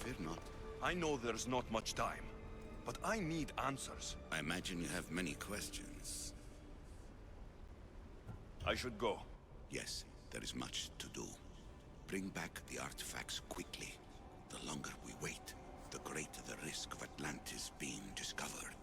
Fear not. I know there's not much time, but I need answers. I imagine you have many questions. I should go. Yes, there is much to do. Bring back the artifacts quickly. The longer we wait, the greater the risk of Atlantis being discovered.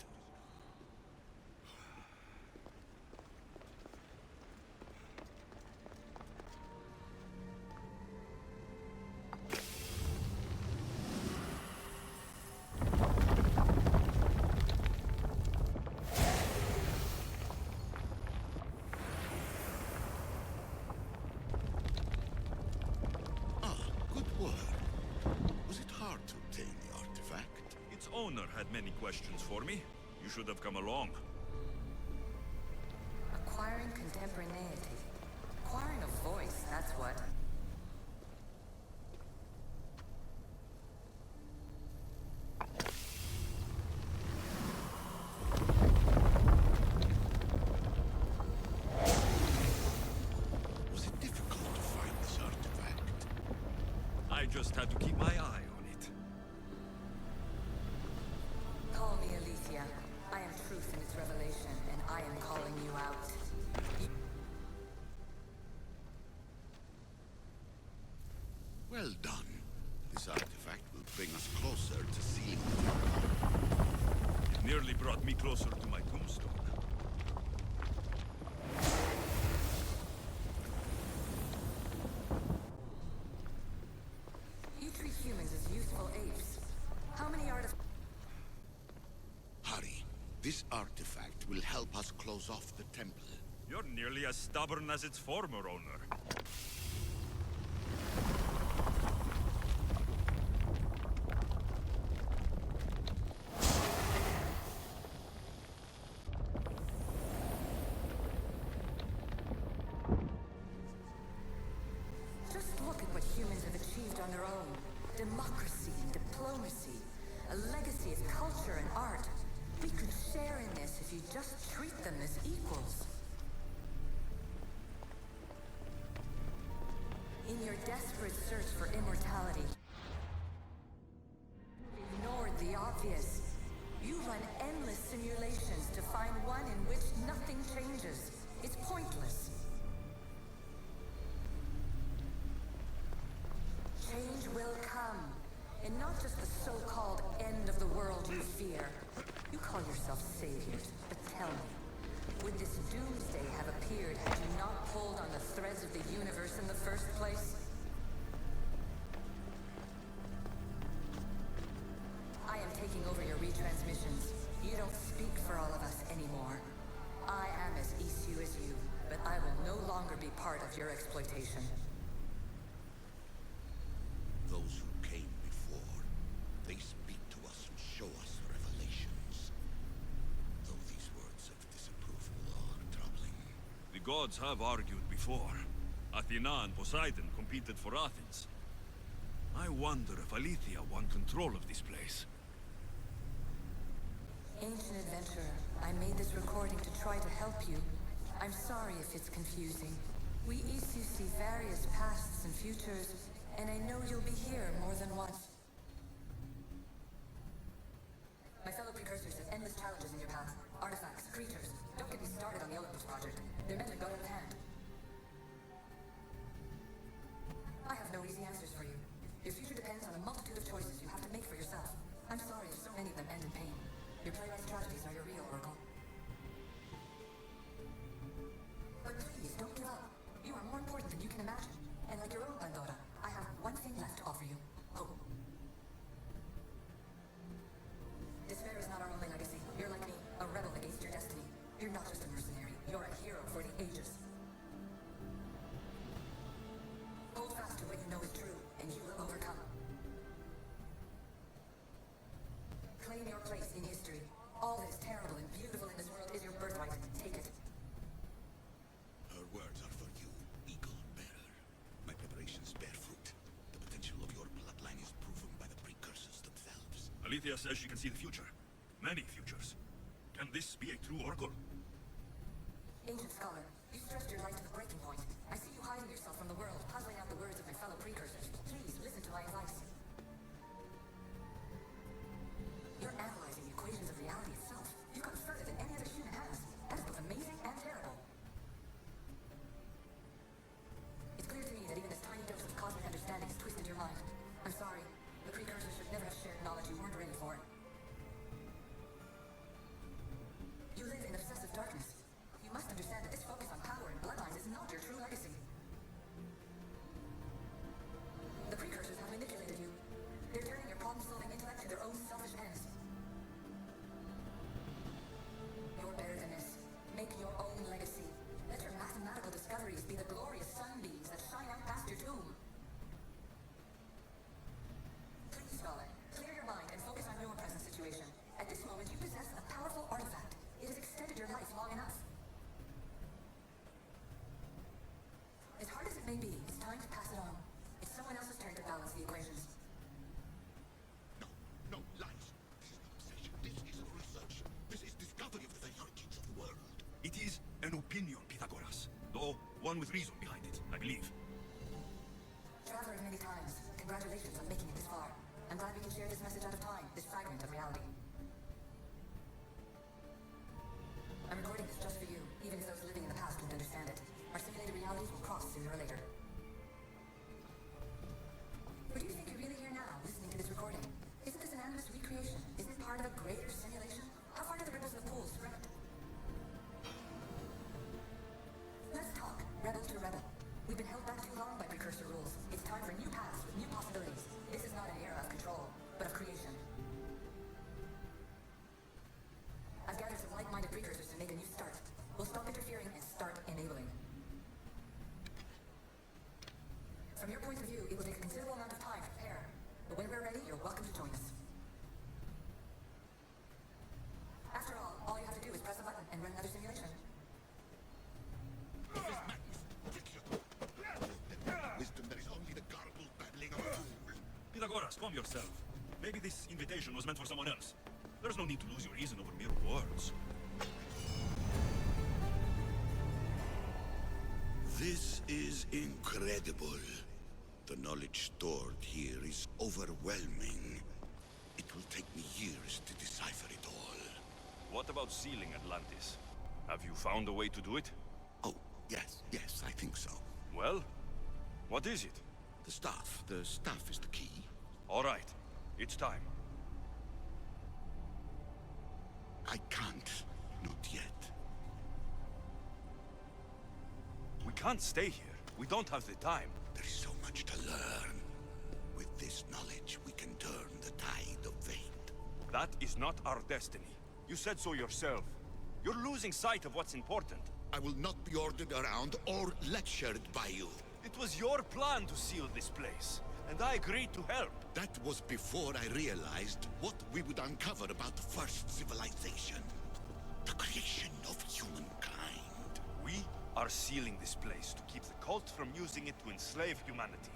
Owner had many questions for me. You should have come along. Acquiring contemporaneity. Acquiring a voice, that's what. Was it difficult to find this artifact? I just had to keep my eye on it. Call me Alexios. I am truth in its revelation, and I am calling you out. Well done. This artifact will bring us closer to sealing the temple. It nearly brought me closer to my tombstone. You treat humans as useful apes. How many artifacts? Hurry. This artifact will help us close off the temple. You're nearly as stubborn as its former owner. Just look at what humans have achieved on their own. Democracy and diplomacy. A legacy of culture and art. We could share in this if you just treat them as equals. In your desperate search for immortality, you've ignored the obvious. You run endless simulations to find one in which nothing changes. It's pointless. Change will come, and not just the so-called end of the world you fear. You call yourself saviors, but tell me, would this doomsday have appeared had you not pulled on the threads of the universe in the first place? I am taking over your retransmissions. You don't speak for all of us anymore. I am as issue as you, but I will no longer be part of your exploitation. Those who came before, they speak to us and show us revelations. Though these words of disapproval are troubling. The gods have argued before. Athena and Poseidon competed for Athens. I wonder if Aletheia won control of this place. Ancient adventurer, I made this recording to try to help you. I'm sorry if it's confusing. We issue see various pasts and futures, and I know you'll be here more than once. My fellow precursors have endless challenges in your path. Artifacts, creatures. Don't get me started on the Olympus project. They're meant to go out of hand. I have no easy answers for you. Your future depends on a multitude of choices you have to make for yourself. I'm sorry if so many of them end in pain. Your playwright's tragedies are your real oracle. But please, don't give up. You are more important than you can imagine. And like your own Pandora, I have one thing left to offer you. Hope. Despair is not our only legacy. You're like me, a rebel against your destiny. You're not just a mercenary. You're a hero for the ages. Hold fast to what you know is true, and you will overcome. Claim your place in history. All that is terrible and beautiful in this world is your birthright. Take it. Her words are for you, eagle bearer. My preparations bear fruit. The potential of your bloodline is proven by the precursors themselves. Aletheia says she can see the future. Many futures. Can this be a true oracle? Ancient scholar, you stressed your life to the breaking point. I see you hiding yourself from the world, puzzling out the words of my fellow precursors. Please, listen to my advice. balance the equations. No, no, lies. This is not obsession. This is research. This is discovery of the origins of the world. It is an opinion, Pythagoras. Though one with reason behind it, I believe. Traveler of many times, congratulations on making it this far. I'm glad we can share this message out of time, this fragment of reality. I'm recording this just for you, even if those living in the past won't understand it. Our simulated realities will cross sooner or later. But do you think you're really here now, listening to this recording? Isn't this an animus recreation? Isn't it part of a greater simulation? How far do the ripples in the pool spread? Let's talk, rebel to rebel. We've been held back too long by precursor rules. It's time for new paths with new possibilities. This is not an era of control, but of creation. I've gathered some like-minded precursors to make a new start. We'll stop interfering and start enabling. From your point of view, it will take a considerable amount of time to prepare. But when we're ready, you're welcome to join us. After all you have to do is press a button and run another simulation. This is madness. Ridiculous. Wisdom that is only the garbled babbling of a fool. Pythagoras, calm yourself. Maybe this invitation was meant for someone else. There's no need to lose your reason over mere words. This is incredible. The knowledge stored here is overwhelming. It will take me years to decipher it all. What about sealing Atlantis? Have you found a way to do it? Oh, yes, I think so. Well, what is it? The staff. The staff is the key. All right, it's time. I can't. Not yet. We can't stay here. We don't have the time. There is so much to learn. With this knowledge, we can turn the tide of fate. That is not our destiny. You said so yourself. You're losing sight of what's important. I will not be ordered around or lectured by you. It was your plan to seal this place, and I agreed to help. That was before I realized what we would uncover about the first civilization. The creation of humankind. We are sealing this place to keep the cult from using it to enslave humanity.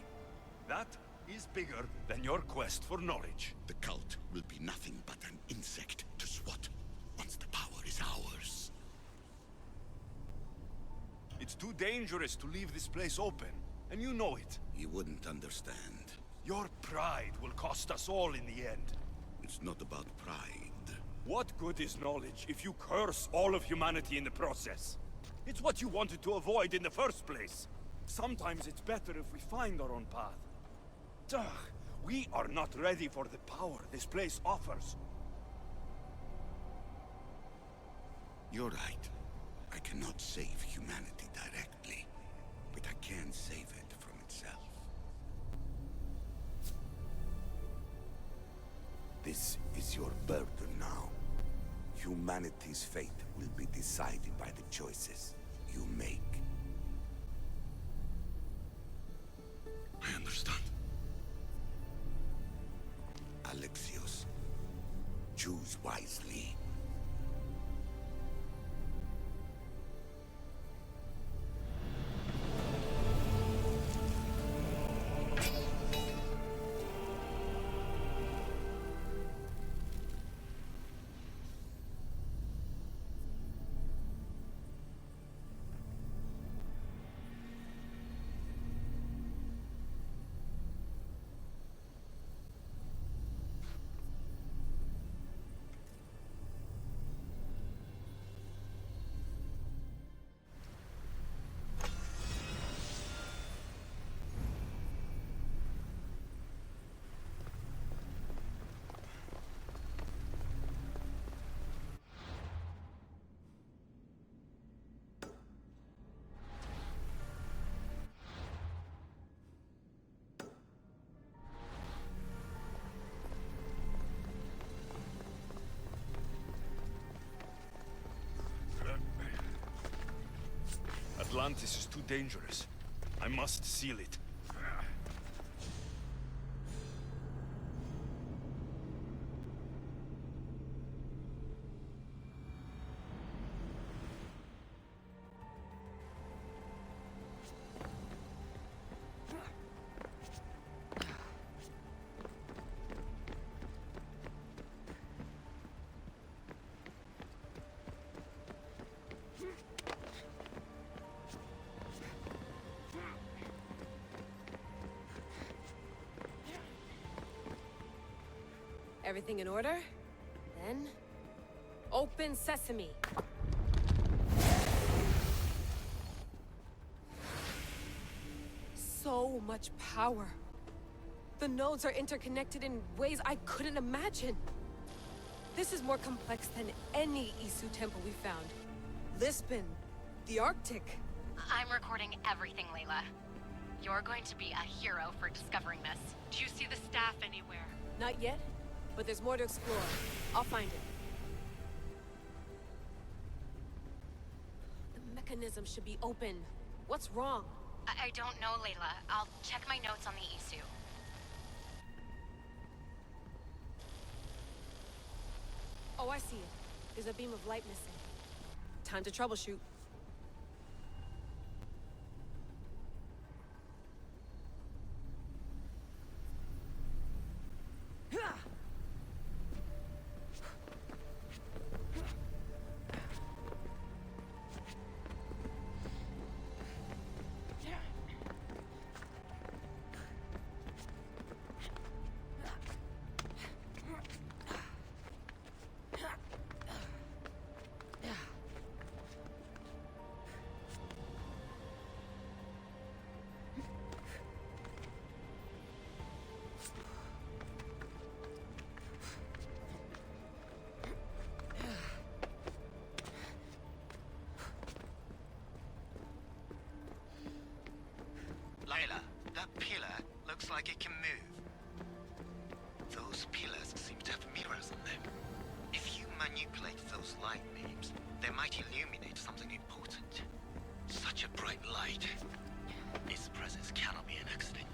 That is bigger than your quest for knowledge. The cult will be nothing but an insect to swat once the power is ours. It's too dangerous to leave this place open, and you know it. You wouldn't understand. Your pride will cost us all in the end. It's not about pride. What good is knowledge if you curse all of humanity in the process? It's what you wanted to avoid in the first place. Sometimes it's better if we find our own path. Ugh, we are not ready for the power this place offers. You're right. I cannot save humanity directly, but I can save it from itself. This is your burden now. Humanity's fate will be decided by the choices you make. I understand. Alexios, choose wisely. Atlantis is too dangerous. I must seal it. Everything in order? Then... open sesame! So much power. The nodes are interconnected in ways I couldn't imagine. This is more complex than any Isu temple we found. Lisbon, the Arctic. I'm recording everything, Layla. You're going to be a hero for discovering this. Do you see the staff anywhere? Not yet, but there's more to explore. I'll find it. The mechanism should be open. What's wrong? I don't know, Layla. I'll check my notes on the Isu. Oh, I see it. There's a beam of light missing. Time to troubleshoot. Layla, that pillar looks like it can move. Those pillars seem to have mirrors on them. If you manipulate those light beams, they might illuminate something important. Such a bright light. Its presence cannot be an accident.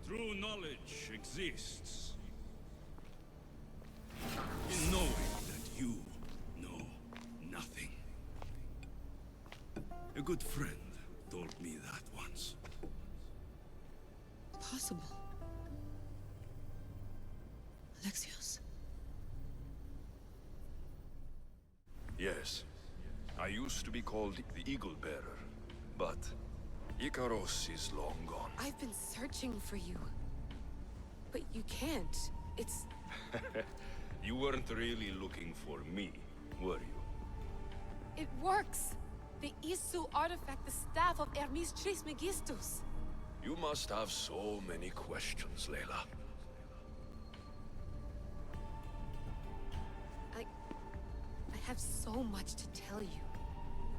True knowledge exists in knowing that you know nothing. A good friend told me that once. Possible. Alexios? Yes. I used to be called the Eagle Bearer, but Icaros is long gone. I've been searching for you. But you can't. It's... You weren't really looking for me, were you? It works! The Isu artifact, the staff of Hermes Trismegistus. You must have so many questions, Layla. I have so much to tell you.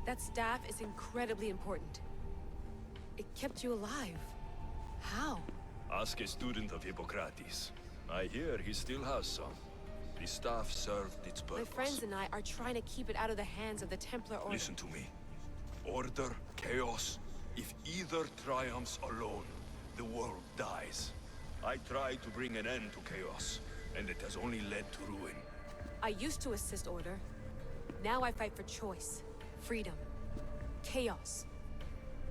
That staff is incredibly important. It kept you alive. How? Ask a student of Hippocrates. I hear he still has some. The staff served its purpose. My friends and I are trying to keep it out of the hands of the Templar Order. Listen to me. Order, chaos. If either triumphs alone, the world dies. I tried to bring an end to chaos, and it has only led to ruin. I used to assist Order. Now I fight for choice, freedom, chaos.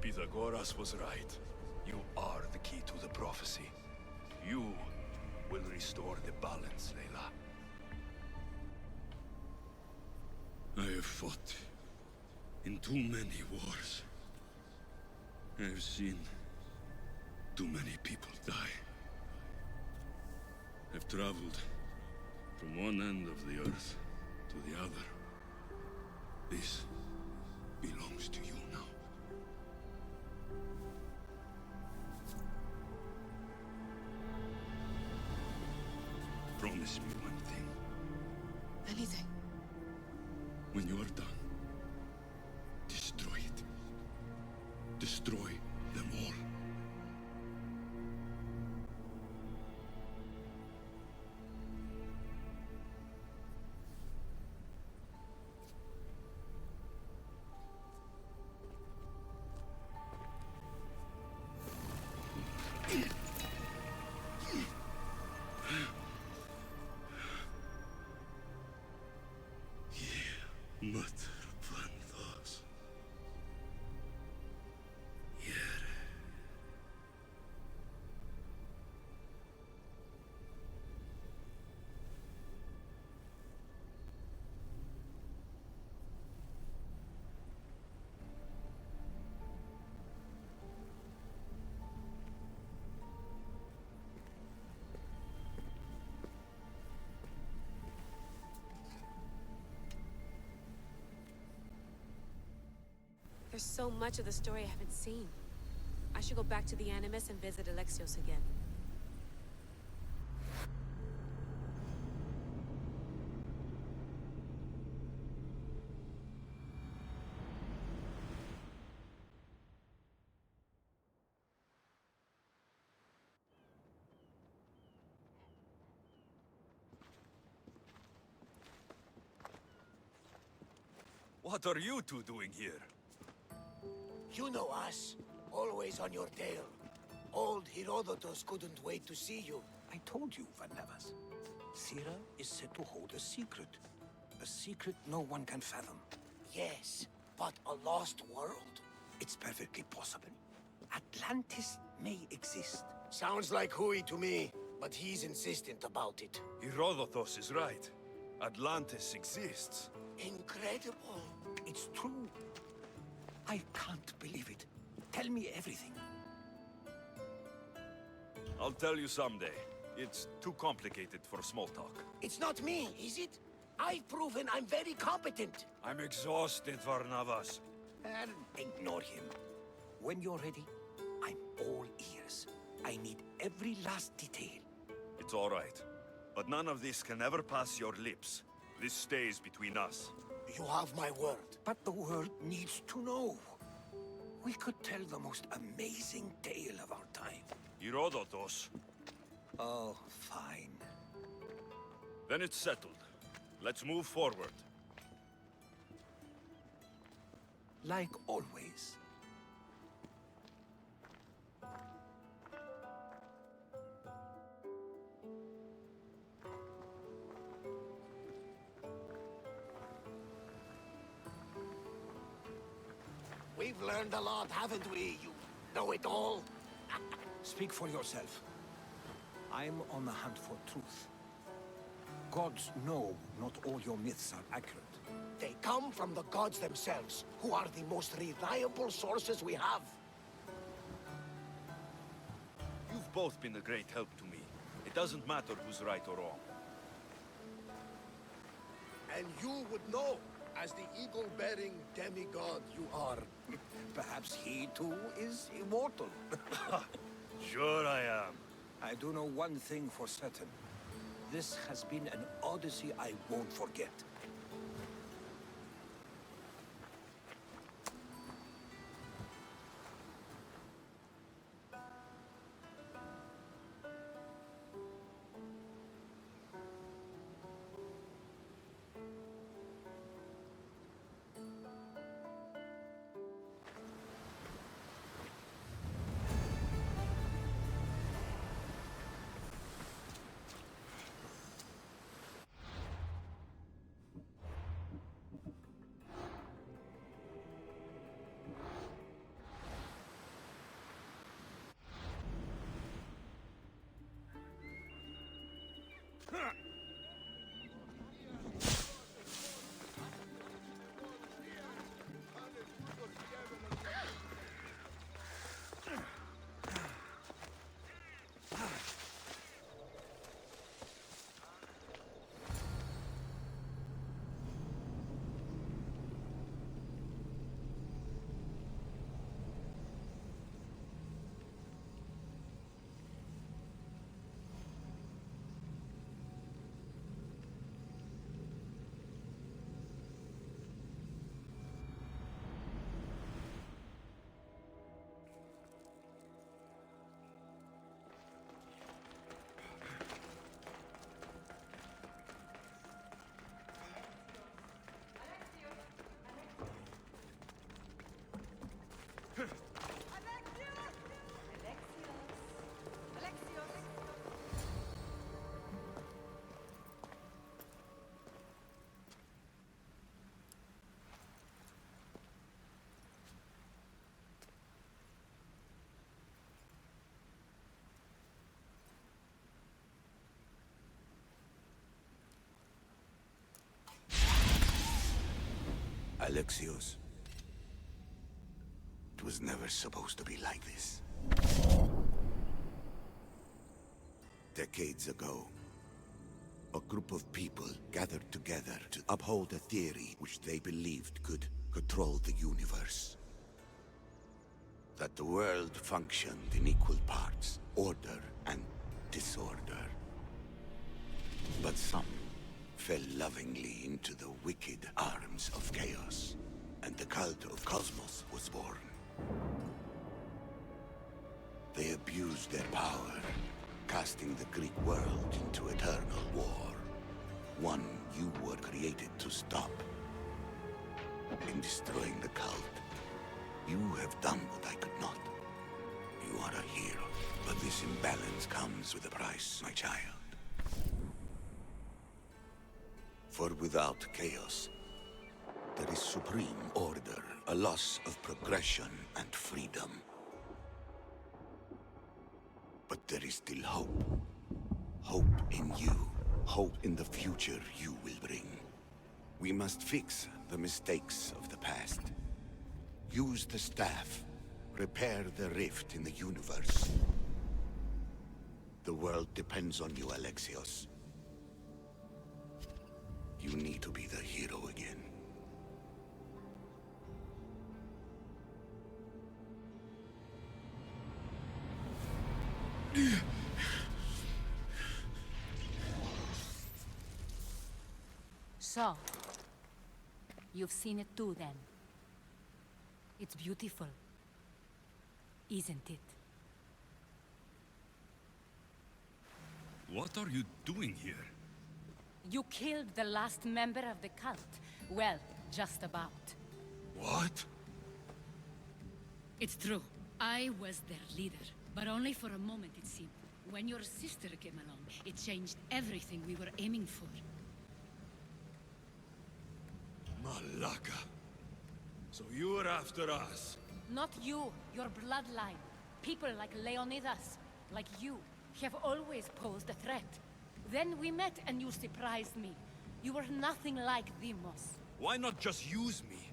Pythagoras was right. You are the key to the prophecy. You will restore the balance, Layla. I have fought in too many wars. I have seen too many people die. I've traveled from one end of the earth to the other. This belongs to you now. Promise me one thing. Anything. When you are done, destroy it. Destroy them all. There's so much of the story I haven't seen. I should go back to the Animus and visit Alexios again. What are you two doing here? You know us. Always on your tail. Old Herodotus couldn't wait to see you. I told you, Varnavas. Sira is said to hold a secret. A secret no one can fathom. Yes, but a lost world? It's perfectly possible. Atlantis may exist. Sounds like Hui to me, but he's insistent about it. Herodotus is right. Atlantis exists. Incredible. It's true. I can't believe it. Tell me everything. I'll tell you someday. It's too complicated for small talk. It's not me, is it? I've proven I'm very competent. I'm exhausted, Varnavas. Ignore him. When you're ready, I'm all ears. I need every last detail. It's all right. But none of this can ever pass your lips. This stays between us. You have my word. But the world needs to know. We could tell the most amazing tale of our time. Herodotus. Oh, fine. Then it's settled. Let's move forward. Like always. We've learned a lot, haven't we? You know-it-all. Speak for yourself. I'm on the hunt for truth. Gods know not all your myths are accurate. They come from the gods themselves, who are the most reliable sources we have. You've both been a great help to me. It doesn't matter who's right or wrong. And you would know, as the eagle-bearing demigod you are. Perhaps he too is immortal. Sure I am. I do know one thing for certain. This has been an odyssey I won't forget. Alexios. It was never supposed to be like this. Decades ago, a group of people gathered together to uphold a theory which they believed could control the universe. That the world functioned in equal parts, order and disorder. But some fell lovingly into the wicked arms of chaos, and the cult of Cosmos was born. They abused their power, casting the Greek world into eternal war. One you were created to stop. In destroying the cult, you have done what I could not. You are a hero, but this imbalance comes with a price, my child. For without chaos, there is supreme order, a loss of progression and freedom. But there is still hope. Hope in you. Hope in the future you will bring. We must fix the mistakes of the past. Use the staff. Repair the rift in the universe. The world depends on you, Alexios. You need to be the hero again. So, you've seen it too then. It's beautiful, isn't it? What are you doing here? You killed the last member of the cult. Well, just about. What? It's true. I was their leader, but only for a moment it seemed. When your sister came along, it changed everything we were aiming for. Malaka. So you were after us. Not you, your bloodline. People like Leonidas, like you, have always posed a threat. Then we met and you surprised me. You were nothing like Demos. Why not just use me?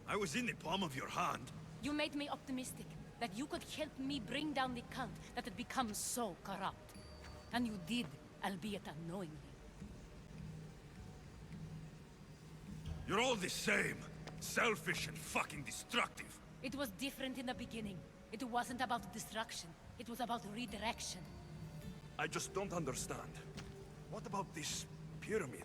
I was in the palm of your hand. You made me optimistic that you could help me bring down the cult that had become so corrupt. And you did, albeit unknowingly. You're all the same. Selfish and fucking destructive. It was different in the beginning. It wasn't about destruction. It was about redirection. I just don't understand. What about this pyramid?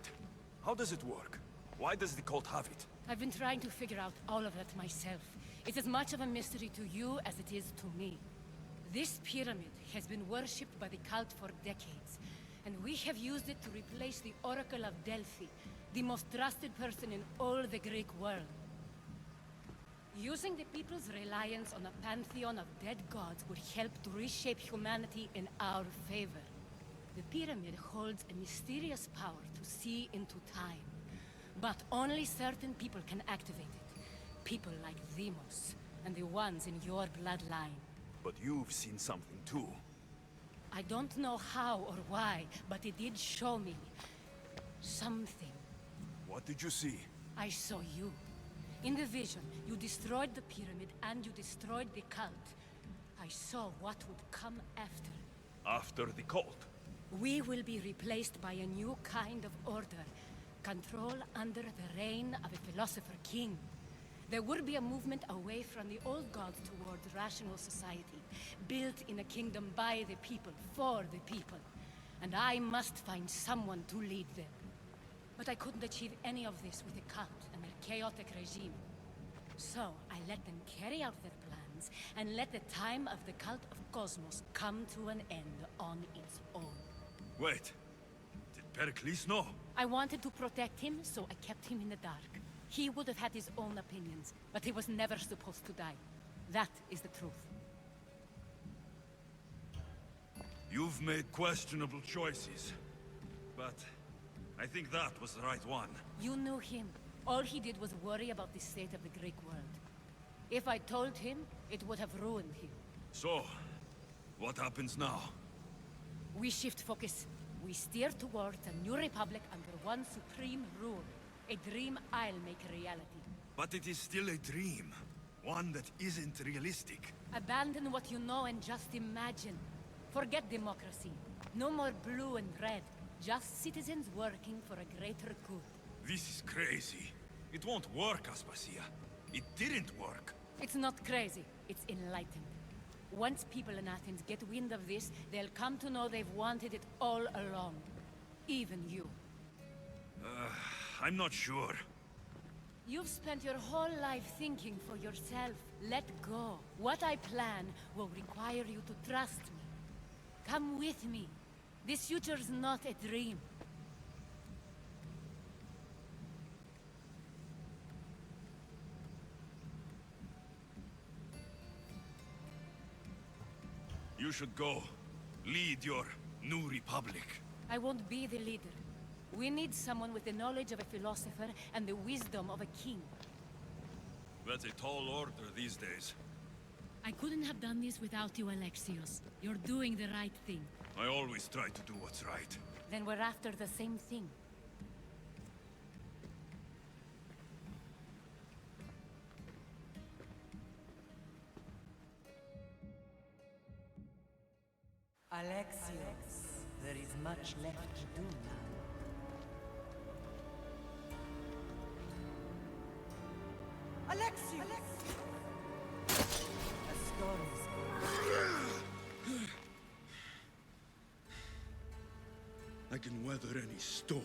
How does it work? Why does the cult have it? I've been trying to figure out all of that myself. It's as much of a mystery to you as it is to me. This pyramid has been worshipped by the cult for decades, and we have used it to replace the Oracle of Delphi, the most trusted person in all the Greek world. Using the people's reliance on a pantheon of dead gods would help to reshape humanity in our favor. The pyramid holds a mysterious power to see into time. But only certain people can activate it. People like Demos, and the ones in your bloodline. But you've seen something too. I don't know how or why, but it did show me something. What did you see? I saw you. In the vision, you destroyed the pyramid and you destroyed the cult. I saw what would come after. After the cult? We will be replaced by a new kind of order. Control under the reign of a philosopher king. There will be a movement away from the old gods toward rational society, built in a kingdom by the people, for the people. And I must find someone to lead them. But I couldn't achieve any of this with the cult and their chaotic regime. So I let them carry out their plans, and let the time of the cult of Cosmos come to an end on its own. Wait, did Pericles know? I wanted to protect him, so I kept him in the dark. He would have had his own opinions, but he was never supposed to die. That is the truth. You've made questionable choices, but I think that was the right one. You knew him. All he did was worry about the state of the Greek world. If I told him, it would have ruined him. So, what happens now? We shift focus. We steer towards a new republic under one supreme rule. A dream I'll make a reality. But it is still a dream. One that isn't realistic. Abandon what you know and just imagine. Forget democracy. No more blue and red. Just citizens working for a greater good. This is crazy. It won't work, Aspasia. It didn't work. It's not crazy. It's enlightened. Once people in Athens get wind of this, they'll come to know they've wanted it all along. Even you. I'm not sure. You've spent your whole life thinking for yourself. Let go. What I plan will require you to trust me. Come with me. This future's not a dream. You should go. Lead your new republic. I won't be the leader. We need someone with the knowledge of a philosopher and the wisdom of a king. That's a tall order these days. I couldn't have done this without you, Alexios. You're doing the right thing. I always try to do what's right. Then we're after the same thing. Alexios, there is much left to do now. Alexios! A storm is I can weather any storm.